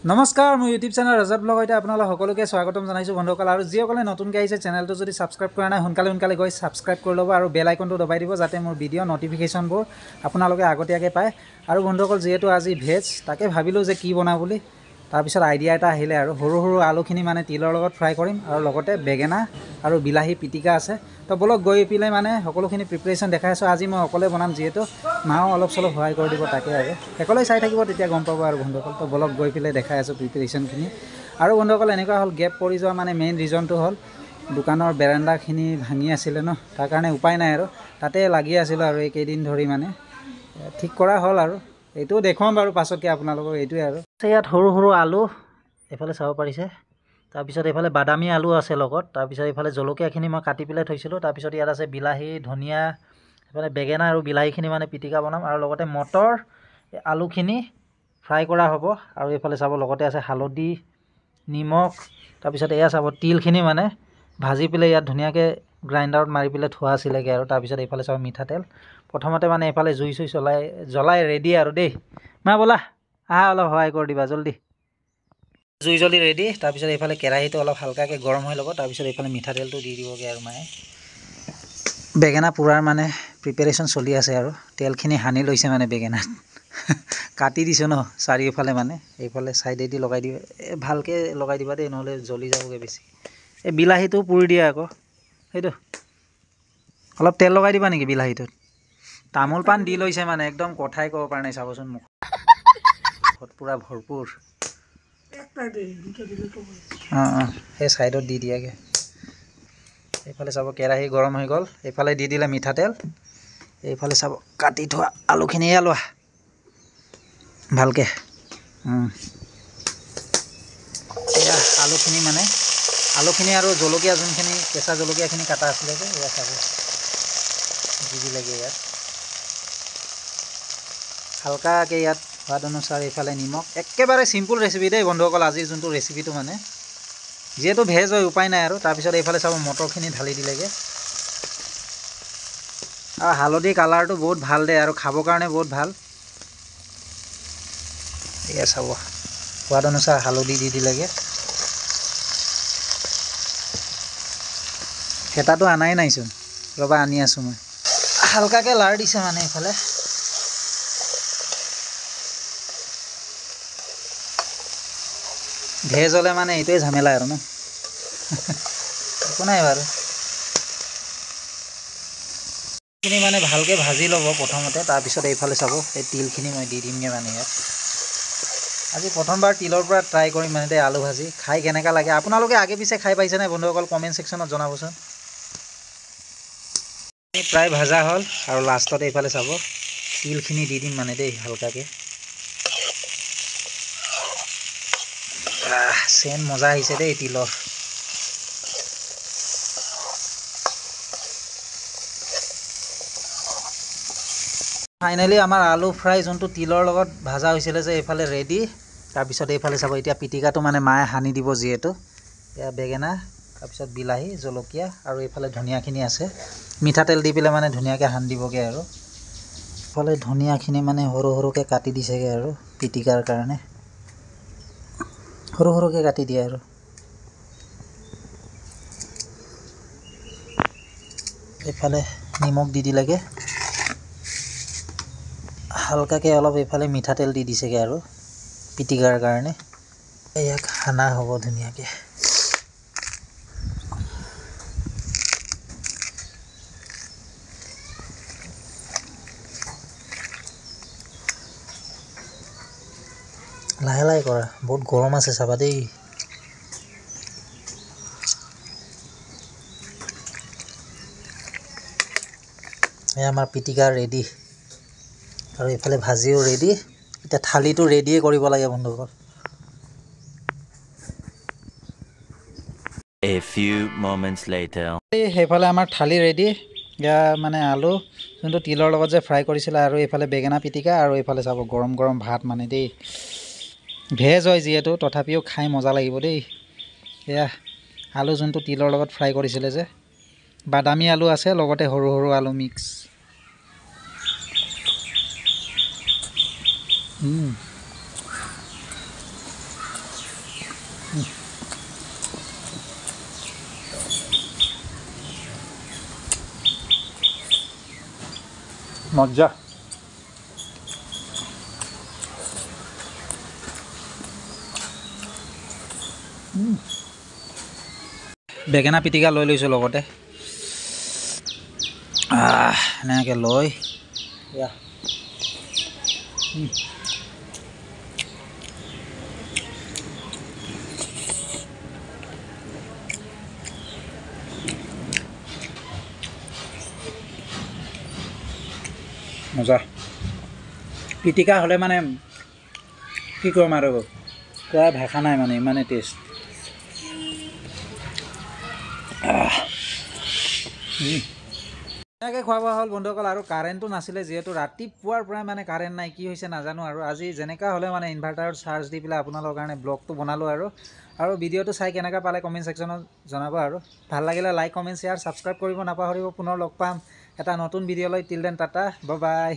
নমস্কাৰ মোৰ YouTube channel ৰজত ব্লগতে আপোনালোক সকলোকে স্বাগতম জনাইছোঁ বন্ধুসকল আৰু যিসকলে নতুনকৈ আহিছে চেনেলটো যদি ছাবস্ক্ৰাইব কৰা নাই সোনকালে গৈ ছাবস্ক্ৰাইব কৰি ল'ব আৰু বেল আইকনটো দবাই দিব যাতে মোৰ ভিডিঅ' নটিফিকেশ্যনবোৰ আপোনালোকে আগতীয়াকৈ পায় আৰু বন্ধুসকল যিহেতু আজি ভেজ তাকে ভাবিলোঁ যে কি বনাওঁ বুলি তাৰপিছত আইডিয়া এটা আহিলে আৰু সৰু আলুখিনি মানে তিলৰ লগত ফ্ৰাই কৰিম আৰু লগতে বেঙেনা আৰু বিলাহী পিটিকা আছে তো বলক গৈ পেলাই মানে সকলোখিনি প্ৰিপাৰেশ্যন দেখাই আছোঁ আজি মই অকলে বনাম যিহেতু মাও অলপ চলপ সহায় কৰি দিব তাকে আৰু সকলোৱে চাই থাকিব তেতিয়া গম পাব আৰু বন্ধুসকল তো বলক গৈ পেলাই দেখাই আছোঁ প্ৰিপাৰেশ্যনখিনি আৰু বন্ধুসকল এনেকুৱা হ'ল গেপ পৰি যোৱা মানে মেইন ৰিজনটো হ'ল দোকানৰ বেৰাণ্ডাখিনি ভাঙি আছিলে ন তাৰ কাৰণে উপায় নাই আৰু তাতে লাগি আছিলোঁ আৰু এইকেইদিন ধৰি মানে ঠিক কৰা হ'ল আৰু এইটো দেখুৱাম বাৰু পাছতকৈ আপোনালোকক এইটোৱে আৰু ইয়াত সৰু আলু এইফালে চাব পাৰিছে তাৰপিছত এইফালে বাদামী আলু আছে লগত তাৰপিছত এইফালে জলকীয়াখিনি মই কাটি পেলাই থৈছিলোঁ তাৰপিছত ইয়াত আছে বিলাহী ধনিয়া এইফালে বেঙেনা আৰু বিলাহীখিনি মানে পিটিকা বনাম আৰু লগতে মটৰ আলুখিনি ফ্ৰাই কৰা হ'ব আৰু এইফালে চাব লগতে আছে হালধি নিমখ তাৰপিছত এয়া চাব তিলখিনি মানে ভাজি পেলাই ইয়াত ধুনীয়াকৈ গ্ৰাইণ্ডাৰত মাৰি পেলাই থোৱা আছিলেগৈ আৰু তাৰপিছত এইফালে চাব মিঠাতেল প্ৰথমতে মানে এইফালে জুই জ্বলাই ৰেডি আৰু দেই মা ব'লা আহা অলপ সহায় কৰি দিবা জল্দি জুই জ্বলি ৰেডি তাৰপিছত এইফালে কেৰাহীটো অলপ হালকাকৈ গৰম হৈ ল'ব তাৰপিছত এইফালে মিঠাতেলটো দি দিবগৈ আৰু মায়ে বেঙেনা পোৰাৰ মানে প্ৰিপেৰেশ্যন চলি আছে আৰু তেলখিনি সানি লৈছে মানে বেঙেনাত কাটি দিছোঁ ন চাৰিওফালে মানে এইফালে ছাইডেদি লগাই দিব ভালকৈ লগাই দিবা দেই নহ'লে জ্বলি যাবগৈ বেছি এই বিলাহীটো পুৰি দিয়া আকৌ সেইটো অলপ তেল লগাই দিবা নেকি বিলাহীটোত তামোল পাণ দি লৈছে মানে একদম কথাই ক'ব পৰা নাই চাবচোন মোক পূৰা ভৰপূৰ অঁ সেই ছাইডত দি দিয়াগৈ এইফালে চাব কেৰাহী গৰম হৈ গ'ল এইফালে দি দিলে মিঠাতেল এইফালে চাব কাটি থোৱা আলুখিনি লোৱা ভালকৈ এয়া আলুখিনি আৰু জলকীয়া যোনখিনি কেঁচা জলকীয়াখিনি কাটা আছিলে যে এয়া চাব দি দিলেগৈ ইয়াত হালকাকৈ ইয়াত সোৱাদ অনুসাৰে এইফালে নিমখ একেবাৰে চিম্পুল ৰেচিপি দেই বন্ধুসকল আজিৰ যোনটো ৰেচিপিটো মানে যিহেতু ভেজ হয় উপায় নাই আৰু তাৰপিছত এইফালে চাব মটৰখিনি ঢালি দিলেগৈ আৰু হালধি কালাৰটো বহুত ভাল দে আৰু খাবৰ কাৰণে বহুত ভাল এয়া চাব সোৱাদ অনুসাৰে হালধি দি দিলেগৈ হেতাটো আনাই নাইচোন ৰ'বা আনি আছোঁ মই হালকাকৈ লাৰ দিছে মানে এইফালে ভেজ হ'লে মানে এইটোৱে ঝামেলা আৰু ন একো নাই বাৰু এইখিনি মানে ভালকৈ ভাজি ল'ব প্ৰথমতে তাৰপিছত এইফালে চাব এই তিলখিনি মই দি দিমগৈ মানে ইয়াত আজি প্ৰথমবাৰ তিলৰ পৰা ট্ৰাই কৰিম মানে দেই আলু ভাজি খাই কেনেকুৱা লাগে আপোনালোকে আগে পিছে খাই পাইছেনে বন্ধুসকল কমেণ্ট ছেকশ্যনত জনাবচোন প্ৰায় ভাজা হ'ল আৰু লাষ্টত এইফালে চাব তিলখিনি দি দিম মানে দেই হালকাকৈ চেন মজা আহিছে দেই তিলৰ ফাইনেলি আমাৰ আলু ফ্ৰাই যোনটো তিলৰ লগত ভাজা হৈছিলে যে এইফালে ৰেডি তাৰপিছত এইফালে চাব এতিয়া পিটিকাটো মানে মায়ে সানি দিব যিহেতু এয়া বেঙেনা তাৰপিছত বিলাহী জলকীয়া আৰু এইফালে ধনিয়াখিনি আছে মিঠাতেল দি পেলাই মানে ধুনীয়াকৈ সানি দিবগৈ আৰু এইফালে ধনিয়াখিনি মানে সৰুকৈ কাটি দিছেগৈ আৰু পিটিকাৰ কাৰণে সৰুকৈ কাটি দিয়ে আৰু এইফালে নিমখ দি দিলেগৈ হালকাকৈ অলপ এইফালে মিঠাতেল দি দিছেগৈ আৰু পিটিকাৰ কাৰণে ইয়াক সানা হ'ব ধুনীয়াকৈ লাহে কৰা বহুত গৰম আছে চাবা দেই এয়া আমাৰ পিটিকা ৰেডি আৰু এইফালে ভাজিও ৰেডি এতিয়া থালিটো ৰেডিয়ে কৰিব লাগে বন্ধুসকল A few moments later সেইফালে আমাৰ থালি ৰেডি এয়া মানে আলু যোনটো তিলৰ লগত যে ফ্ৰাই কৰিছিলে আৰু এইফালে বেঙেনা পিটিকা আৰু এইফালে চাব গৰম ভাত মানে দেই ভেজ হয় যিহেতু তথাপিও খাই মজা লাগিব দেই এয়া আলু যোনটো তিলৰ লগত ফ্ৰাই কৰিছিলে যে বাদামী আলু আছে লগতে সৰু আলু মিক্স মজা বেঙেনা পিটিকা লৈ লৈছোঁ লগতে এনেকৈ লৈ এয়া মজা পিটিকা হ'লে মানে কি কৰিম আৰু কোৱা ভাষা নাই মানে ইমানেই টেষ্ট এনেকৈ খোৱা বোৱা হ'ল বন্ধুসকল আৰু কাৰেণ্টটো নাছিলে যিহেতু ৰাতিপুৱাৰ পৰাই মানে কাৰেণ্ট নাই কি হৈছে নাজানো আৰু আজি যেনেকুৱা হ'লে মানে ইনভাৰ্টাৰত চাৰ্জ দি পেলাই আপোনালোকৰ কাৰণে ব্লগটো বনালোঁ আৰু ভিডিঅ'টো চাই কেনেকুৱা পালে কমেণ্ট ছেকশ্যনত জনাব আৰু ভাল লাগিলে লাইক কমেণ্ট শ্বেয়াৰ ছাবস্ক্ৰাইব কৰিব নাপাহৰিব পুনৰ লগ পাম এটা নতুন ভিডিঅ'লৈ till then tata bye bye